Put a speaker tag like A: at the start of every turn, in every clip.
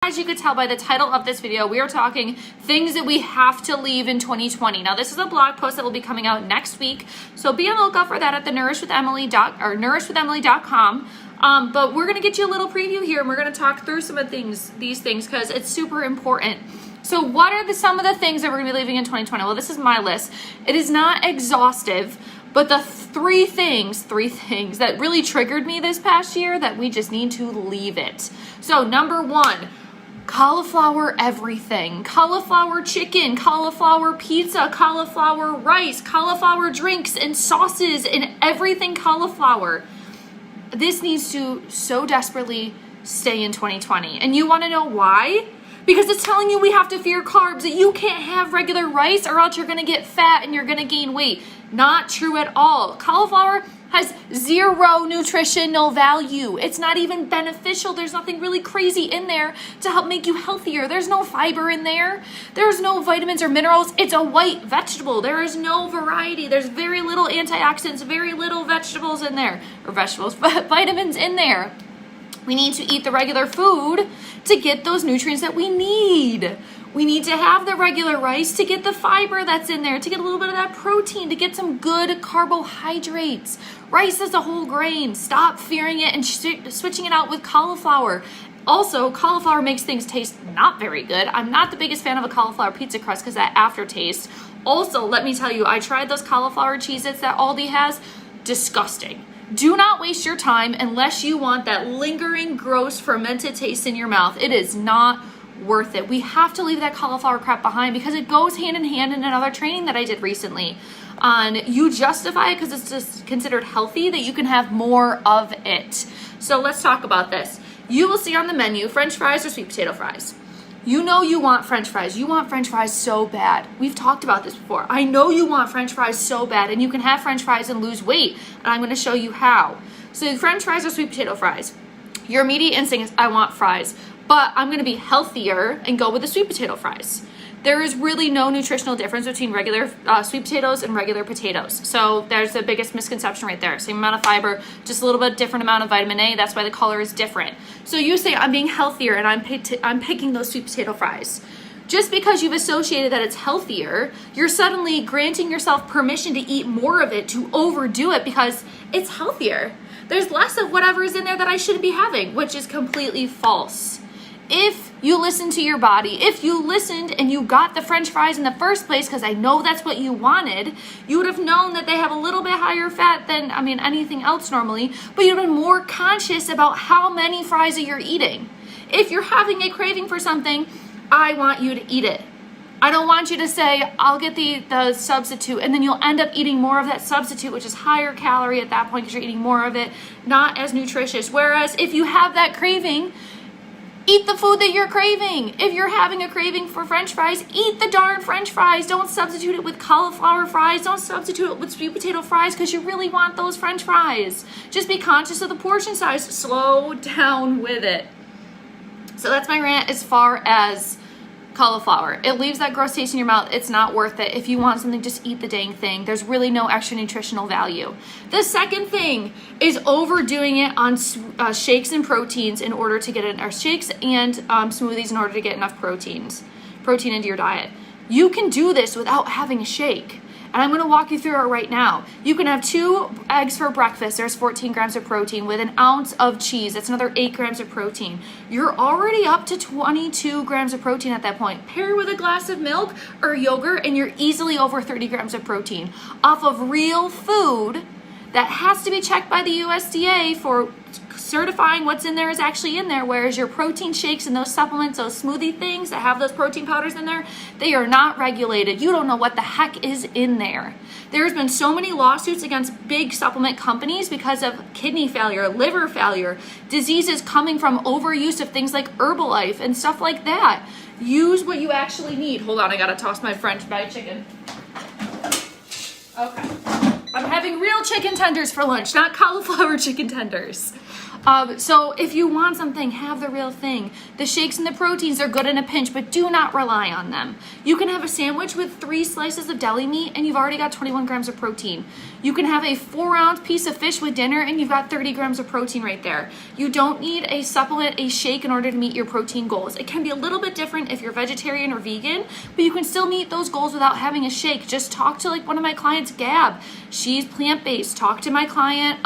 A: As you could tell by the title of this video, we are talking things that we have to leave in 2020. Now, this is a blog post that will be coming out next week, so be on the lookout for that at the nourishwithemily.com. But we're going to get you a little preview here, and we're going to talk through some of these things because it's super important. So what are some of the things that we're going to be leaving in 2020? Well, this is my list. It is not exhaustive, but the three things that really triggered me this past year that we just need to leave it. So number one, cauliflower everything. Cauliflower chicken, cauliflower pizza, cauliflower rice, cauliflower drinks and sauces and everything cauliflower. This needs to so desperately stay in 2020. And you want to know why? Because it's telling you we have to fear carbs, that you can't have regular rice or else you're going to get fat and you're going to gain weight. Not true at all. Cauliflower has zero nutritional value. It's not even beneficial. There's nothing really crazy in there to help make you healthier. There's no fiber in there. There's no vitamins or minerals. It's a white vegetable. There is no variety. There's very little antioxidants, very little vegetables in there, or vitamins in there. We need to eat the regular food to get those nutrients that we need. We need to have the regular rice to get the fiber that's in there, to get a little bit of that protein, to get some good carbohydrates. Rice is a whole grain. Stop fearing it and switching it out with cauliflower. Also, cauliflower makes things taste not very good. I'm not the biggest fan of a cauliflower pizza crust because that aftertaste. Also, let me tell you, I tried those cauliflower Cheez-Its that Aldi has. Disgusting. Do not waste your time unless you want that lingering, gross, fermented taste in your mouth. It is not worth it. We have to leave that cauliflower crap behind because it goes hand in hand in another training that I did recently. You justify it because it's just considered healthy, that you can have more of it. So let's talk about this. You will see on the menu French fries or sweet potato fries. You know you want French fries. You want French fries so bad. We've talked about this before. I know you want French fries so bad, and you can have French fries and lose weight, and I'm going to show you how. So French fries or sweet potato fries. Your immediate instinct is, I want fries, but I'm going to be healthier and go with the sweet potato fries. There is really no nutritional difference between regular sweet potatoes and regular potatoes. So there's the biggest misconception right there. Same amount of fiber, just a little bit different amount of vitamin A. That's why the color is different. So you say, I'm being healthier and I'm picking those sweet potato fries. Just because you've associated that it's healthier, you're suddenly granting yourself permission to eat more of it, to overdo it because it's healthier. There's less of whatever is in there that I shouldn't be having, which is completely false. If you listen to your body, if you listened and you got the French fries in the first place, because I know that's what you wanted, you would have known that they have a little bit higher fat than, anything else normally, but you'd have been more conscious about how many fries that you're eating. If you're having a craving for something, I want you to eat it. I don't want you to say, I'll get the substitute, and then you'll end up eating more of that substitute, which is higher calorie at that point because you're eating more of it, not as nutritious. Whereas if you have that craving, eat the food that you're craving. If you're having a craving for French fries, eat the darn French fries. Don't substitute it with cauliflower fries. Don't substitute it with sweet potato fries because you really want those French fries. Just be conscious of the portion size. Slow down with it. So that's my rant as far as cauliflower. It leaves that gross taste in your mouth. It's not worth it. If you want something, just eat the dang thing. There's really no extra nutritional value. The second thing is overdoing it on shakes and proteins in order to get it, or shakes and smoothies in order to get enough protein into your diet. You can do this without having a shake. And I'm going to walk you through it right now. You can have 2 eggs for breakfast. There's 14 grams of protein with an ounce of cheese. That's another 8 grams of protein. You're already up to 22 grams of protein at that point. Pair with a glass of milk or yogurt and you're easily over 30 grams of protein off of real food that has to be checked by the USDA for certifying what's in there is actually in there, whereas your protein shakes and those supplements, those smoothie things that have those protein powders in there, they are not regulated. You don't know what the heck is in there. There's been so many lawsuits against big supplement companies because of kidney failure, liver failure, diseases coming from overuse of things like Herbalife and stuff like that. Use what you actually need. Hold on, I gotta toss my French fried chicken. Okay. I'm having real chicken tenders for lunch, not cauliflower chicken tenders. So if you want something, have the real thing. The shakes and the proteins are good in a pinch, but do not rely on them. You can have a sandwich with 3 slices of deli meat and you've already got 21 grams of protein. You can have a 4-ounce piece of fish with dinner and you've got 30 grams of protein right there. You don't need a supplement, a shake in order to meet your protein goals. It can be a little bit different if you're vegetarian or vegan, but you can still meet those goals without having a shake. Just talk to like one of my clients, Gab. She's plant-based. Talk to my client,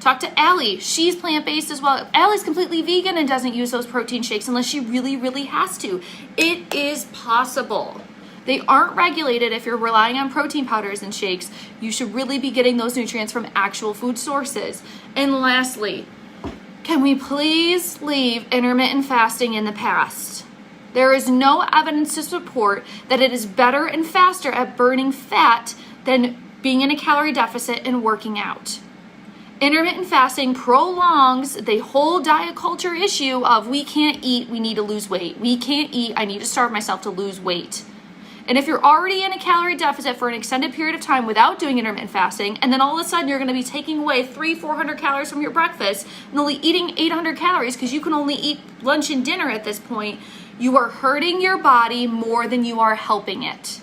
A: talk to Allie. She's plant-based as well. Allie's completely vegan and doesn't use those protein shakes unless she really, really has to. It is possible. They aren't regulated if you're relying on protein powders and shakes. You should really be getting those nutrients from actual food sources. And lastly, can we please leave intermittent fasting in the past? There is no evidence to support that it is better and faster at burning fat than being in a calorie deficit and working out. Intermittent fasting prolongs the whole diet culture issue of we can't eat, we need to lose weight. We can't eat, I need to starve myself to lose weight. And if you're already in a calorie deficit for an extended period of time without doing intermittent fasting, and then all of a sudden you're going to be taking away 300-400 calories from your breakfast and only eating 800 calories because you can only eat lunch and dinner at this point, you are hurting your body more than you are helping it.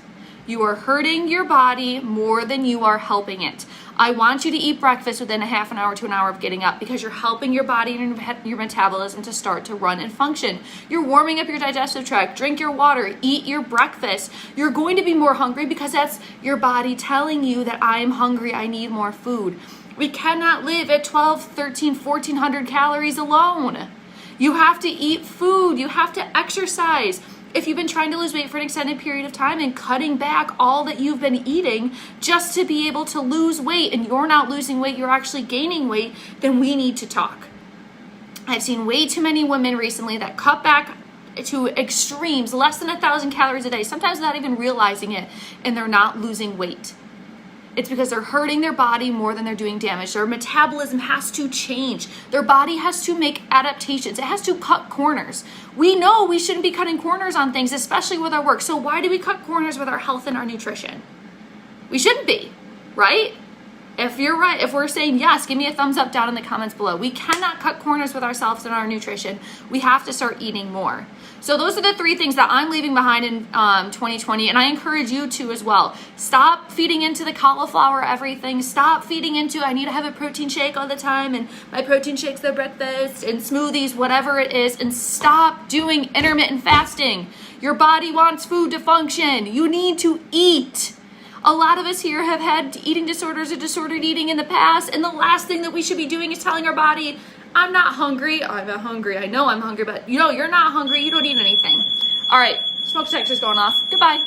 A: You are hurting your body more than you are helping it. I want you to eat breakfast within a half an hour to an hour of getting up because you're helping your body and your metabolism to start to run and function. You're warming up your digestive tract. Drink your water. Eat your breakfast. You're going to be more hungry because that's your body telling you that I am hungry. I need more food. We cannot live at 12, 13, 1400 calories alone. You have to eat food. You have to exercise. If you've been trying to lose weight for an extended period of time and cutting back all that you've been eating just to be able to lose weight and you're not losing weight, you're actually gaining weight, then we need to talk. I've seen way too many women recently that cut back to extremes, less than 1,000 calories a day, sometimes not even realizing it, and they're not losing weight. It's because they're hurting their body more than they're doing damage. Their metabolism has to change. Their body has to make adaptations. It has to cut corners. We know we shouldn't be cutting corners on things, especially with our work. So why do we cut corners with our health and our nutrition? We shouldn't be, right? If you're right, if we're saying yes, give me a thumbs up down in the comments below. We cannot cut corners with ourselves and our nutrition. We have to start eating more. So those are the 3 things that I'm leaving behind in 2020, and I encourage you to as well. Stop feeding into the cauliflower everything. Stop feeding into I need to have a protein shake all the time, and my protein shakes are breakfast and smoothies, whatever it is, and stop doing intermittent fasting. Your body wants food to function. You need to eat. A lot of us here have had eating disorders or disordered eating in the past, and the last thing that we should be doing is telling our body, I'm not hungry. I'm not hungry. I know I'm hungry, but you're not hungry. You don't eat anything. All right, smoke detector's going off. Goodbye.